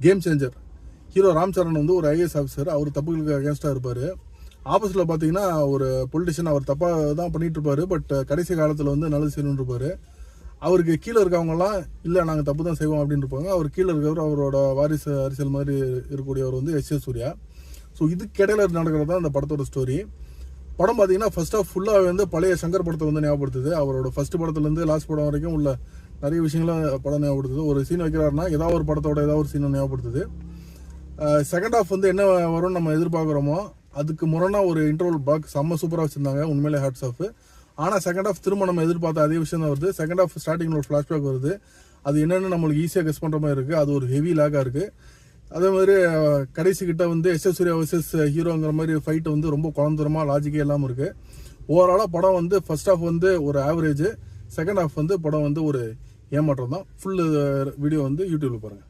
Game changer. Hero Ram Charan வந்து ஒரு IAS officer. அவர் தப்புகளுக்கு அகேன்ஸ்டாக இருப்பார். ஆப்போசிட்டில் பார்த்தீங்கன்னா ஒரு பொலிட்டிஷியன். அவர் தப்பாக தான் பண்ணிட்டு இருப்பாரு. பட் கடைசி காலத்தில் வந்து நல்லது செய்யணும்னு இருப்பார். அவருக்கு கீழே இருக்கவங்கலாம் இல்லை நாங்கள் தப்பு தான் செய்வோம் அப்படின்னு இருப்பாங்க. அவர் கீழே இருக்கவர் அவரோட வாரிசு அரசியல் மாதிரி இருக்கக்கூடியவர் வந்து எஸ் சூர்யா. ஸோ இதுக்கு இடையில நடக்கிறது தான் அந்த படத்தோட ஸ்டோரி. படம் பார்த்தீங்கன்னா ஃபர்ஸ்ட் ஆஃப் ஃபுல்லாக வந்து பழைய சங்கர் படத்தை வந்து ஞாபகப்படுத்துது. அவரோட ஃபர்ஸ்ட் படத்துலேருந்து லாஸ்ட் படம் வரைக்கும் உள்ள நிறைய விஷயங்கள படம் ஞாபகப்படுத்துது. ஒரு சீன் வைக்கிறாருன்னா ஏதாவது ஒரு படத்தோட ஏதாவது ஒரு சீனை ஞாபகப்படுத்துது. செகண்ட் ஹாஃப் வந்து என்ன வரும்னு நம்ம எதிர்பார்க்குறோமோ அதுக்கு முரணா ஒரு இன்டர்வல் பிளாக் செம்ம சூப்பராக வச்சுருந்தாங்க. உண்மையிலே ஹேட்ஸ் ஆஃப். ஆனால் செகண்ட் ஹாஃப் திரும்ப நம்ம எதிர்பார்த்த அதே விஷயம் தான் வருது. செகண்ட் ஹாஃப் ஸ்டார்டிங்கில் ஒரு ஃப்ளாஷ்பேக் வருது. அது என்னென்னு நம்மளுக்கு ஈஸியாக கெஸ் பண்ணுற மாதிரி இருக்குது. அது ஒரு ஹெவி லேக்காக இருக்குது. அதே மாதிரி கடைசி கிட்ட வந்து எஸ் சூர்யா வர்சஸ் ஹீரோங்கிற மாதிரி ஃபைட் வந்து ரொம்ப குழந்தரமாக லாஜிக்கே இல்லாமல் இருக்குது. ஓவராலாக படம் வந்து ஃபர்ஸ்ட் ஹாஃப் வந்து ஒரு ஆவரேஜ், செகண்ட் ஹாஃப் வந்து படம் வந்து ஒரு ஏமாற்றம் தான். ஃபுல் வீடியோ வந்து யூடியூப்ல பாருங்கள்.